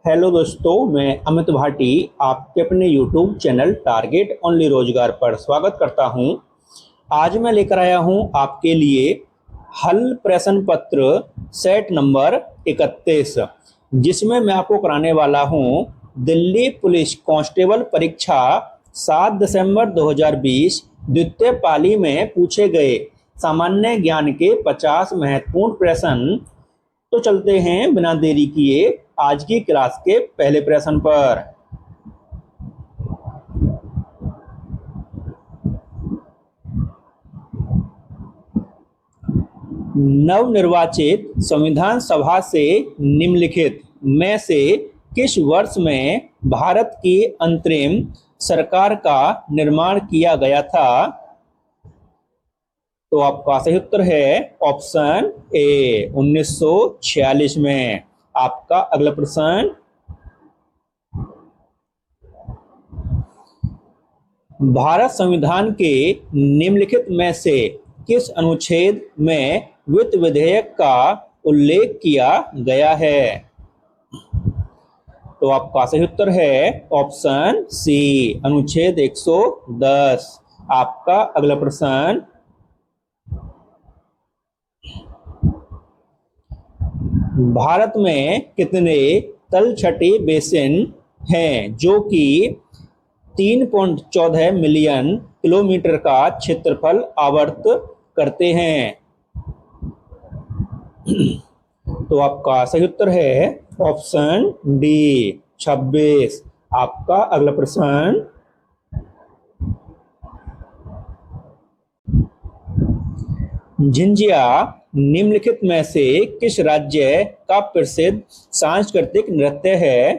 Hello दोस्तों, मैं अमित भाटी आपके अपने यूट्यूब चैनल टारगेट ओनली रोजगार पर स्वागत करता हूं। आज मैं लेकर आया हूं आपके लिए हल प्रश्न पत्र सेट नंबर 31, जिसमें मैं आपको कराने वाला हूं दिल्ली पुलिस कांस्टेबल परीक्षा 7 दिसंबर 2020 द्वितीय पाली में पूछे गए सामान्य ज्ञान के 50 महत्वपूर्ण प्रश्न। तो चलते हैं बिना देरी किए आज की क्लास के पहले प्रश्न पर। नवनिर्वाचित संविधान सभा से निम्नलिखित में से किस वर्ष में भारत की अंतरिम सरकार का निर्माण किया गया था? तो आपका सही उत्तर है ऑप्शन ए 1946 में। आपका अगला प्रश्न, भारत संविधान के निम्नलिखित में से किस अनुच्छेद में वित्त विधेयक का उल्लेख किया गया है? तो आपका सही उत्तर है ऑप्शन सी अनुच्छेद 110। आपका अगला प्रश्न, भारत में कितने तलछटी बेसिन हैं जो कि 3.14 मिलियन किलोमीटर का क्षेत्रफल आवर्त करते हैं? तो आपका सही उत्तर है ऑप्शन डी 26। आपका अगला प्रश्न, झिंझिया निम्नलिखित में से किस राज्य का प्रसिद्ध सांस्कृतिक नृत्य है?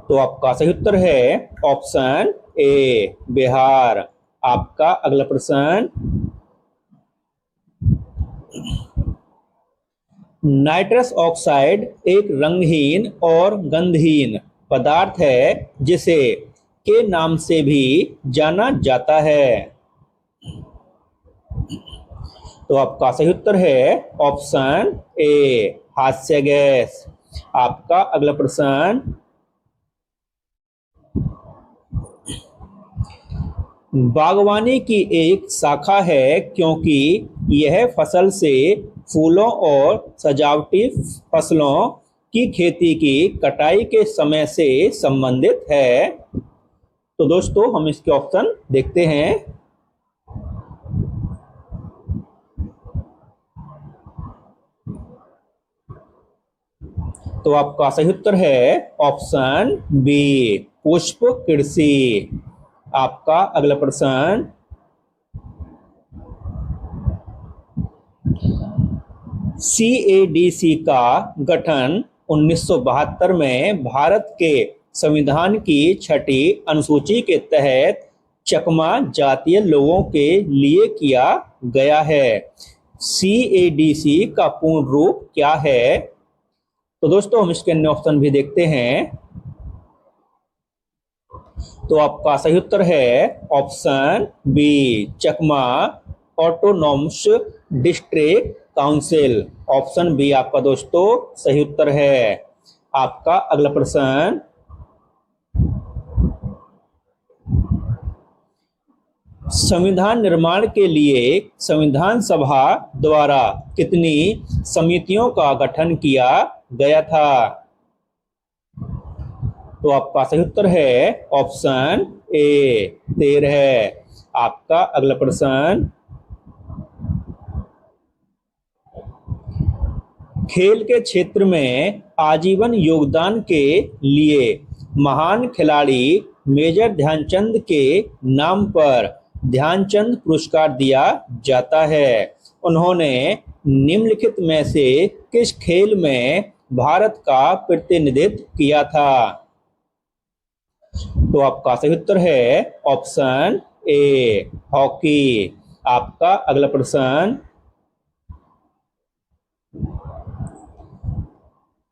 तो आपका सही उत्तर है ऑप्शन ए बिहार। आपका अगला प्रश्न, नाइट्रस ऑक्साइड एक रंगहीन और गंधहीन पदार्थ है जिसे के नाम से भी जाना जाता है? तो आपका सही उत्तर है ऑप्शन ए हास्य गैस। आपका अगला प्रश्न, बागवानी की एक शाखा है क्योंकि यह फसल से फूलों और सजावटी फसलों की खेती की कटाई के समय से संबंधित है। तो दोस्तों हम इसके ऑप्शन देखते हैं। तो आपका सही उत्तर है ऑप्शन बी पुष्प कृषि। आपका अगला प्रश्न, CADC का गठन 1972 में भारत के संविधान की छठी अनुसूची के तहत चकमा जातीय लोगों के लिए किया गया है। CADC का पूर्ण रूप क्या है? तो दोस्तों हम इसके अन्य ऑप्शन भी देखते हैं। तो आपका सही उत्तर है option B Chakma autonomous district council. Option B आपका दोस्तों सही उत्तर है। आपका अगला प्रश्न, संविधान निर्माण के लिए संविधान सभा द्वारा कितनी समितियों का गठन किया गया था? तो आपका सही उत्तर है ऑप्शन ए 13। आपका अगला प्रश्न, खेल के क्षेत्र में आजीवन योगदान के लिए महान खिलाड़ी मेजर ध्यानचंद के नाम पर ध्यानचंद पुरस्कार दिया जाता है। उन्होंने निम्नलिखित में से किस खेल में भारत का प्रतिनिधित्व किया था? तो आपका सही उत्तर है ऑप्शन ए हॉकी। आपका अगला प्रश्न,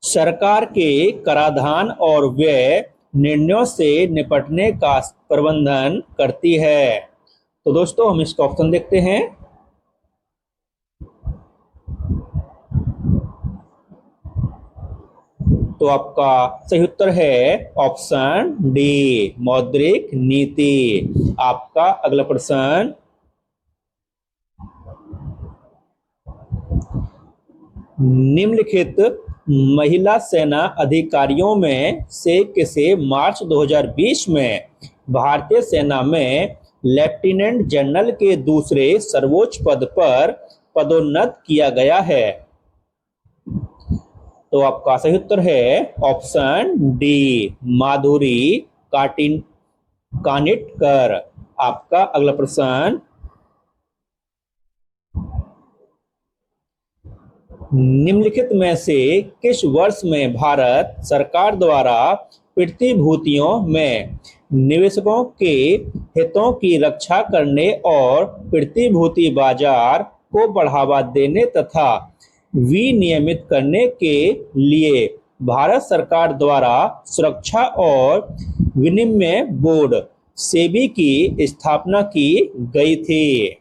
सरकार के कराधान और व्यय निर्णयों से निपटने का प्रबंधन करती है। तो दोस्तों हम इसका ऑप्शन देखते हैं। तो आपका सही उत्तर है ऑप्शन डी, मौद्रिक नीति। आपका अगला प्रश्न, निम्नलिखित महिला सेना अधिकारियों में से किसे मार्च 2020 में भारतीय सेना में लेफ्टिनेंट जनरल के दूसरे सर्वोच्च पद पर पदोन्नत किया गया है? तो आपका सही उत्तर है ऑप्शन डी, माधुरी कानिटकर। आपका अगला प्रश्न, निम्नलिखित में से किस वर्ष में भारत सरकार द्वारा प्रतिभूतियों में निवेशकों के हितों की रक्षा करने और प्रतिभूति बाजार को बढ़ावा देने तथा विनियमित करने के लिए भारत सरकार द्वारा सुरक्षा और विनिमय बोर्ड सेबी की स्थापना की गई थी?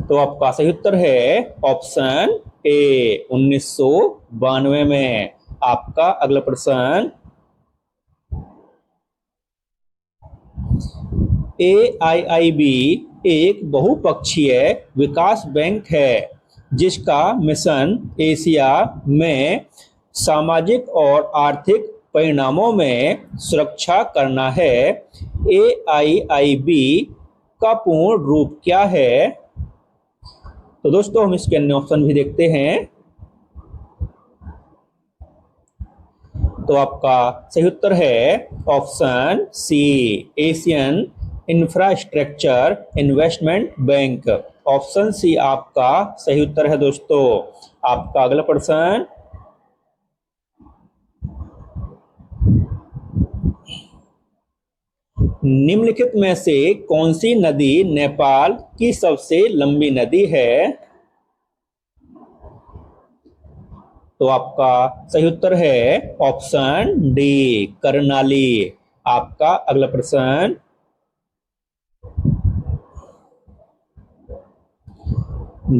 तो आपका सही उत्तर है ऑप्शन ए, 1992 में। आपका अगला प्रश्न, AIIB एक बहुपक्षीय विकास बैंक है जिसका मिशन एशिया में सामाजिक और आर्थिक परिणामों में सुरक्षा करना है। AIIB का पूर्ण रूप क्या है? तो दोस्तों हम इसके अन्य ऑप्शन भी देखते हैं। तो आपका सही उत्तर है option C, Asian Infrastructure Investment Bank. Option C आपका सही उत्तर है दोस्तों। आपका अगला प्रश्न, निम्नलिखित में से कौन सी नदी नेपाल की सबसे लंबी नदी है? तो आपका सही उत्तर है ऑप्शन डी, कर्णाली। आपका अगला प्रश्न,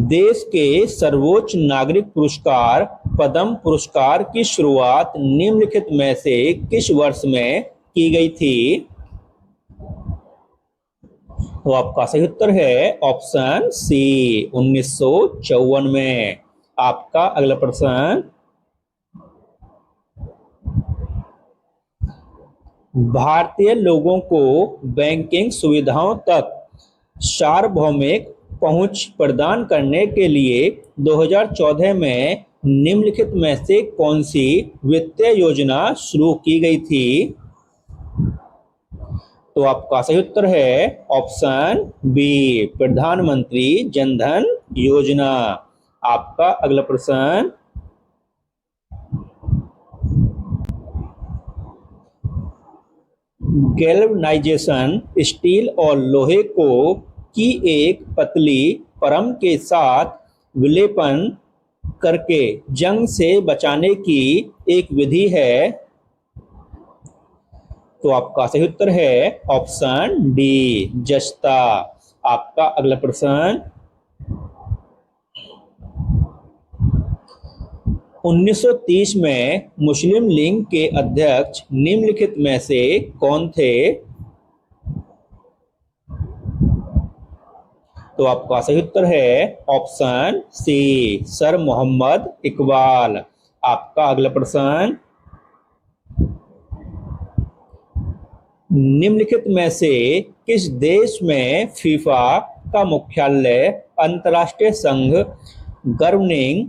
देश के सर्वोच्च नागरिक पुरस्कार पद्म पुरस्कार की शुरुआत निम्नलिखित में से किस वर्ष में की गई थी? तो आपका सही उत्तर है ऑप्शन सी, 1954 में। आपका अगला प्रश्न, भारतीय लोगों को बैंकिंग सुविधाओं तक सार्वभौमिक पहुंच प्रदान करने के लिए 2014 में निम्नलिखित में से कौन सी वित्तीय योजना शुरू की गई थी? तो आपका सही उत्तर है ऑप्शन बी, प्रधानमंत्री जनधन योजना। आपका अगला प्रश्न, गैल्वनाइजेशन स्टील और लोहे को की एक पतली परम के साथ विलेपन करके जंग से बचाने की एक विधि है। तो आपका सही उत्तर है ऑप्शन डी, जस्ता। आपका अगला प्रश्न, 1930 में मुस्लिम लीग के अध्यक्ष निम्नलिखित में से कौन थे? तो आपका सही उत्तर है option C, sir Mohammad Iqbal. आपका अगला प्रश्न, निम्नलिखित में से किस देश में फीफा का मुख्यालय अंतर्राष्ट्रीय संघ गवर्निंग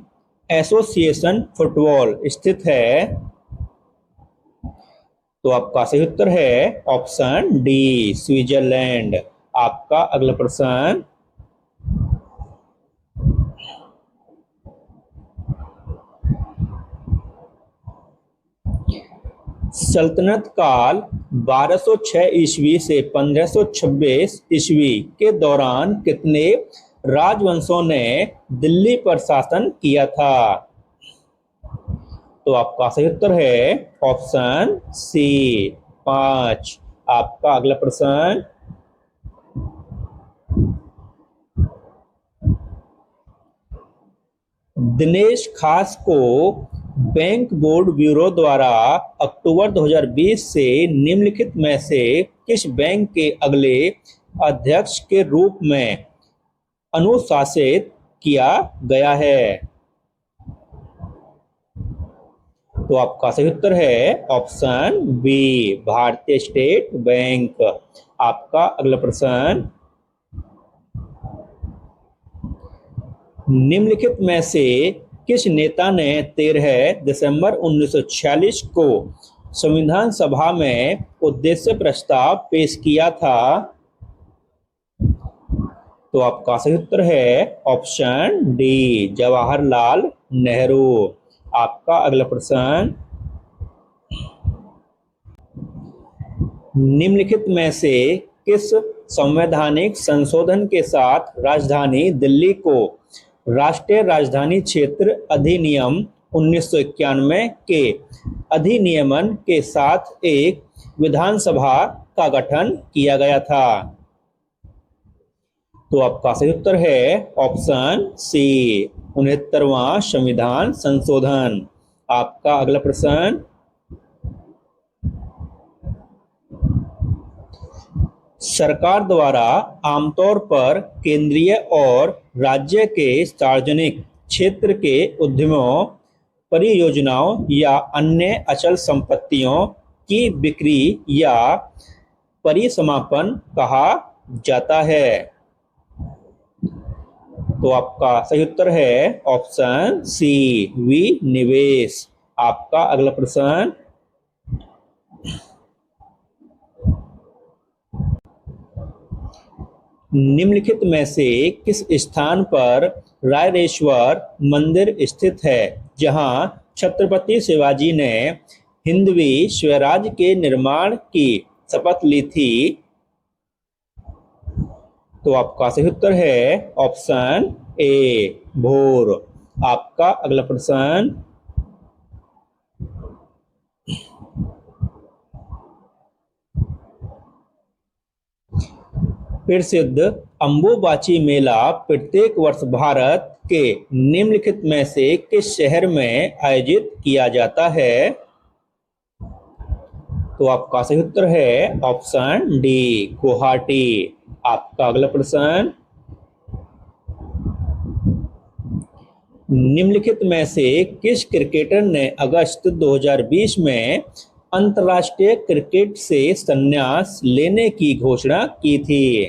एसोसिएशन फुटबॉल स्थित है? तो आपका सही उत्तर है ऑप्शन डी, स्विट्जरलैंड। आपका अगला प्रश्न, सल्तनत काल 1206 ईस्वी से 1526 ईस्वी के दौरान कितने राजवंशों ने दिल्ली पर शासन किया था? तो आपका सही उत्तर है ऑप्शन सी, 5। आपका अगला प्रश्न, दिनेश खास को बैंक बोर्ड ब्यूरो द्वारा अक्टूबर 2020 से निम्नलिखित में से किस बैंक के अगले अध्यक्ष के रूप में अनुशासित किया गया है? तो आपका सही उत्तर है ऑप्शन बी, भारतीय स्टेट बैंक। आपका अगला प्रश्न, निम्नलिखित में से किस नेता ने 13 दिसंबर 1946 को संविधान सभा में उद्देश्य प्रस्ताव पेश किया था? तो आपका सही उत्तर है ऑप्शन डी, जवाहरलाल नेहरू। आपका अगला प्रश्न, निम्नलिखित में से किस संवैधानिक संशोधन के साथ राजधानी दिल्ली को राष्ट्रीय राजधानी क्षेत्र अधिनियम 1991 के अधिनियमन के साथ एक विधानसभा का गठन किया गया था? तो आपका सही उत्तर है ऑप्शन सी, 69वां संविधान संशोधन। आपका अगला प्रश्न, सरकार द्वारा आमतौर पर केंद्रीय और राज्य के सार्वजनिक क्षेत्र के उद्यमों, परियोजनाओं या अन्य अचल संपत्तियों की बिक्री या परिसमापन कहा जाता है? तो आपका सही उत्तर है ऑप्शन सी, विनिवेश। आपका अगला प्रश्न, निम्नलिखित में से किस स्थान पर रायरेश्वर मंदिर स्थित है जहां छत्रपति शिवाजी ने हिंदवी स्वराज के निर्माण की शपथ ली थी? तो आपका सही उत्तर है ऑप्शन ए, भोर। आपका अगला प्रश्न, प्रसिद्ध अंबुबाची मेला प्रत्येक वर्ष भारत के निम्नलिखित में से किस शहर में आयोजित किया जाता है? तो आपका सही उत्तर है ऑप्शन डी, गुवाहाटी। आपका अगला प्रश्न, निम्नलिखित में से किस क्रिकेटर ने अगस्त 2020 में अंतर्राष्ट्रीय क्रिकेट से संन्यास लेने की घोषणा की थी?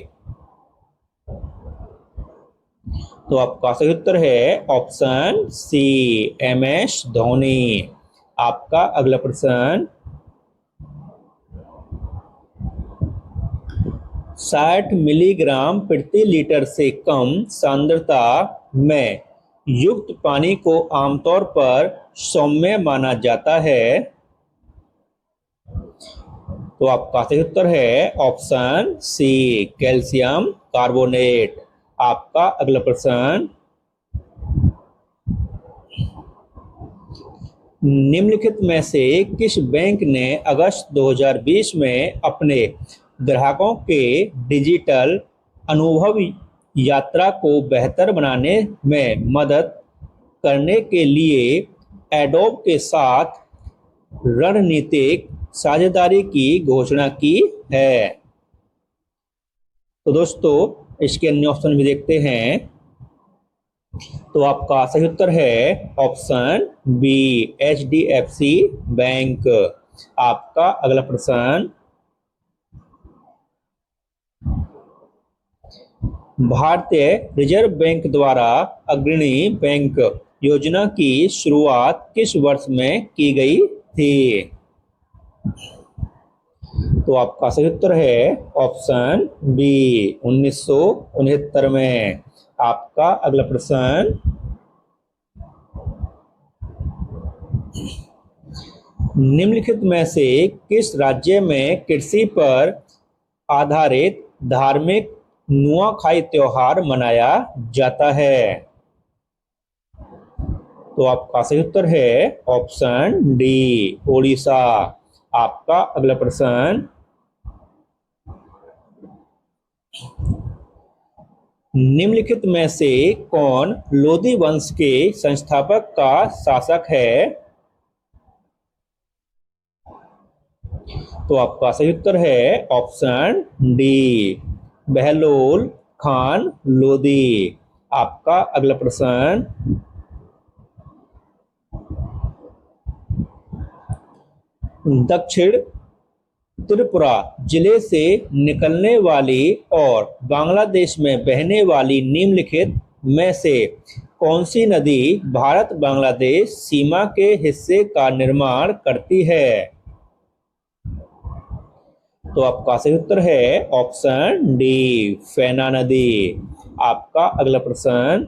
तो आपका सही उत्तर है ऑप्शन सी, MS धोनी। आपका अगला प्रश्न, 60 मिलीग्राम प्रति लीटर से कम सांद्रता में युक्त पानी को आमतौर पर सौम्य माना जाता है? तो आपका सही उत्तर है ऑप्शन सी, कैल्शियम कार्बोनेट। आपका अगला प्रश्न, निम्नलिखित में से किस बैंक ने अगस्त 2020 में अपने ग्राहकों के डिजिटल अनुभव यात्रा को बेहतर बनाने में मदद करने के लिए एडोब के साथ रणनीतिक साझेदारी की घोषणा की है? तो दोस्तों इसके अन्य ऑप्शन भी देखते हैं। तो आपका सही उत्तर है ऑप्शन बी, HDFC बैंक। आपका अगला प्रश्न, भारतीय रिजर्व बैंक द्वारा अग्रणी बैंक योजना की शुरुआत किस वर्ष में की गई थी? तो आपका सही उत्तर है ऑप्शन बी, 1969 में। आपका अगला प्रश्न, निम्नलिखित में से किस राज्य में कृषि पर आधारित धार्मिक नुआखाई त्योहार मनाया जाता है? तो आपका सही उत्तर है ऑप्शन डी, ओडिशा। आपका अगला प्रश्न, निम्नलिखित में से कौन लोधी वंश के संस्थापक का शासक है? तो आपका सही उत्तर है ऑप्शन डी, बहलोल खान लोदी। आपका अगला प्रश्न, दक्षिण त्रिपुरा जिले से निकलने वाली और बांग्लादेश में बहने वाली निम्नलिखित में से कौन सी नदी भारत बांग्लादेश सीमा के हिस्से का निर्माण करती है? तो आपका सही उत्तर है ऑप्शन डी, फेना नदी। आपका अगला प्रश्न,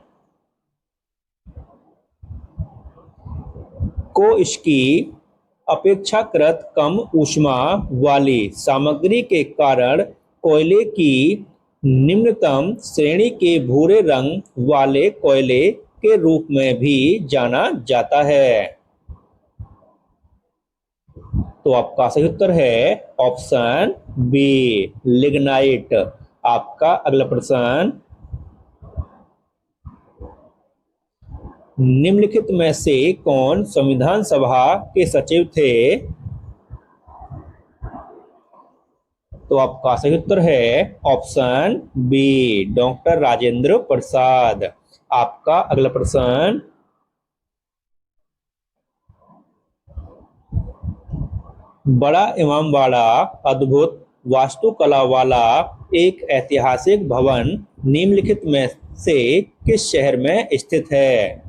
को इसकी अपेक्षाकृत कम ऊष्मा वाली सामग्री के कारण कोयले की निम्नतम श्रेणी के भूरे रंग वाले कोयले के रूप में भी जाना जाता है? तो आपका सही उत्तर है ऑप्शन बी, लिग्नाइट। आपका अगला प्रश्न, निम्नलिखित में से कौन संविधान सभा के सचिव थे? तो आपका सही उत्तर है option B, doctor Rajendra Prasad. आपका अगला प्रश्न, बड़ा इमामबाड़ा अद्भुत वास्तुकला वाला एक ऐतिहासिक भवन निम्नलिखित में से किस शहर में स्थित है?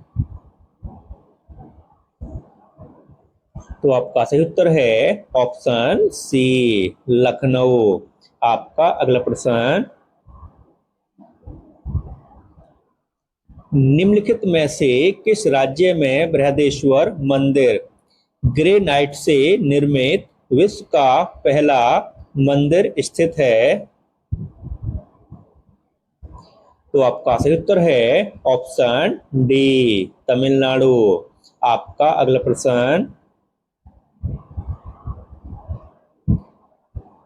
तो आपका सही उत्तर है ऑप्शन सी, लखनऊ। आपका अगला प्रश्न, निम्नलिखित में से किस राज्य में बृहदेश्वर मंदिर ग्रेनाइट से निर्मित विश्व का पहला मंदिर स्थित है? तो आपका सही उत्तर है ऑप्शन डी, तमिलनाडु। आपका अगला प्रश्न,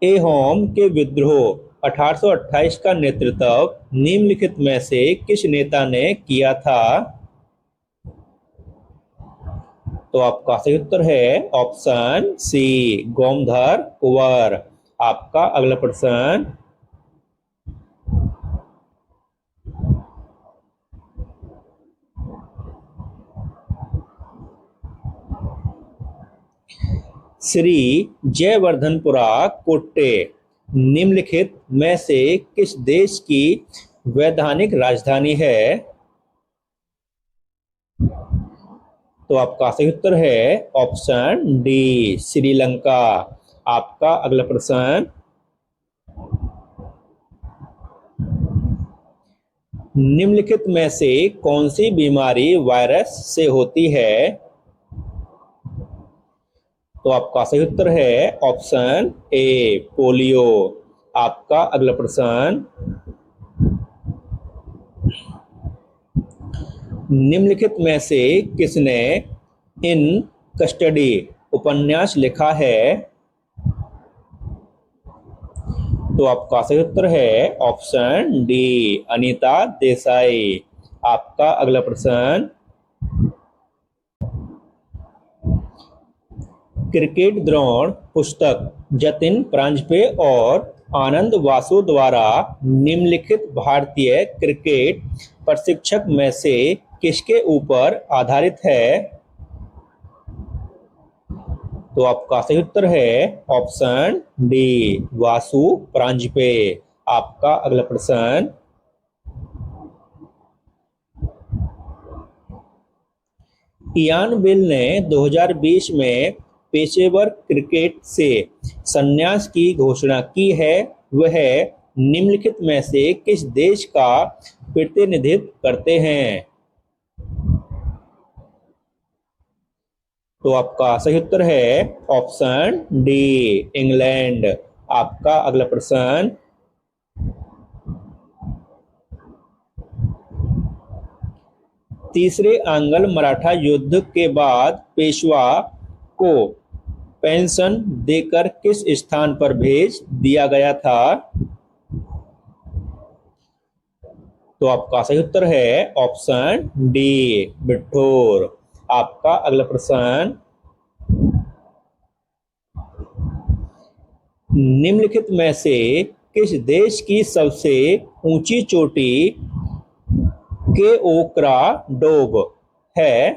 एहोम के विद्रोह 1828 का नेतृत्व निम्नलिखित में से किस नेता ने किया था? तो आपका सही उत्तर है ऑप्शन सी, गोमधर कुंवर। आपका अगला प्रश्न, श्री जयवर्धनपुरा कोट्टे निम्नलिखित में से किस देश की वैधानिक राजधानी है? तो आपका सही उत्तर है ऑप्शन डी, श्रीलंका। आपका अगला प्रश्न, निम्नलिखित में से कौन सी बीमारी वायरस से होती है? तो आपका सही उत्तर है ऑप्शन ए, पोलियो। आपका अगला प्रश्न, निम्नलिखित में से किसने इन कस्टडी उपन्यास लिखा है? तो आपका सही उत्तर है ऑप्शन डी, अनीता देसाई। आपका अगला प्रश्न, क्रिकेट द्रोण पुस्तक जतिन प्रांजपे और आनंद वासु द्वारा निम्नलिखित भारतीय क्रिकेट प्रशिक्षक में से किसके ऊपर आधारित है? तो आपका सही उत्तर है ऑप्शन डी, वासु प्रांजपे। आपका अगला प्रश्न, इयान बिल ने 2020 में पेशेवर क्रिकेट से संन्यास की घोषणा की है। वह निम्नलिखित में से किस देश का प्रतिनिधित्व करते हैं? तो आपका सही उत्तर है ऑप्शन डी, इंग्लैंड। आपका अगला प्रश्न, तीसरे आंग्ल मराठा युद्ध के बाद पेशवा को पेंशन देकर किस स्थान पर भेज दिया गया था? तो आपका सही उत्तर है ऑप्शन डी, बिठूर। आपका अगला प्रश्न, निम्नलिखित में से किस देश की सबसे ऊंची चोटी केओक्रा डोग है?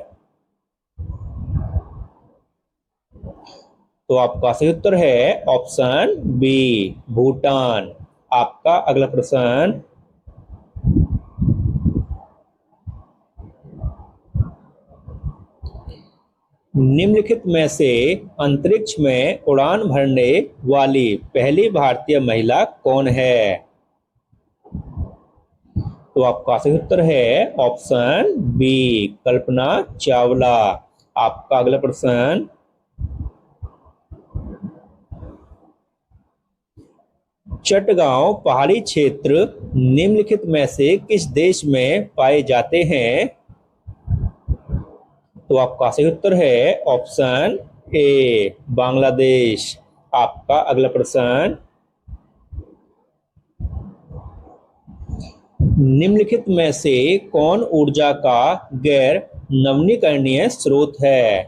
तो आपका सही उत्तर है ऑप्शन बी, भूटान। आपका अगला प्रश्न, निम्नलिखित में से अंतरिक्ष में उड़ान भरने वाली पहली भारतीय महिला कौन है? तो आपका सही उत्तर है ऑप्शन बी, कल्पना चावला। आपका अगला प्रश्न, चटगांव पहाड़ी क्षेत्र निम्नलिखित में से किस देश में पाए जाते हैं? तो आपका सही उत्तर है ऑप्शन ए, बांग्लादेश। आपका अगला प्रश्न, निम्नलिखित में से कौन ऊर्जा का गैर नवीकरणीय स्रोत है?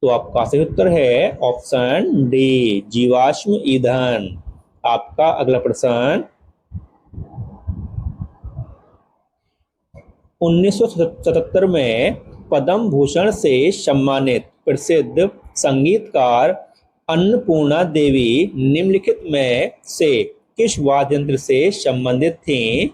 तो आपका सही उत्तर है ऑप्शन डी, जीवाश्म ईंधन। आपका अगला प्रश्न, 1977 में पद्म भूषण से सम्मानित प्रसिद्ध संगीतकार अन्नपूर्णा देवी निम्नलिखित में से किस वाद्य यंत्र से संबंधित थीं?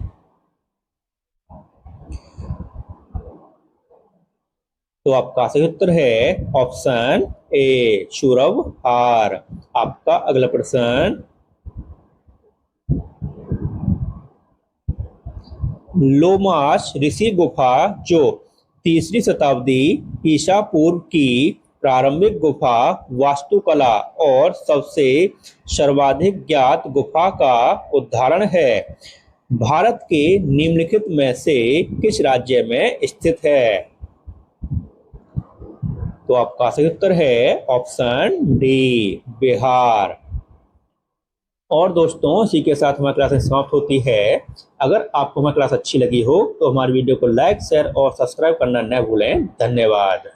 तो आपका सही उत्तर है ऑप्शन ए, शुरव हार। आपका अगला प्रश्न, लोमास ऋषि गुफा जो 3री शताब्दी ईसा पूर्व की प्रारंभिक गुफा वास्तुकला और सबसे सर्वाधिक ज्ञात गुफा का उदाहरण है, भारत के निम्नलिखित में से किस राज्य में स्थित है? तो आपका सही उत्तर है ऑप्शन डी, बिहार। और दोस्तों, इसी के साथ हमारी क्लास समाप्त होती है। अगर आपको हमारी क्लास अच्छी लगी हो तो हमारी वीडियो को लाइक, शेयर और सब्सक्राइब करना न भूलें। धन्यवाद।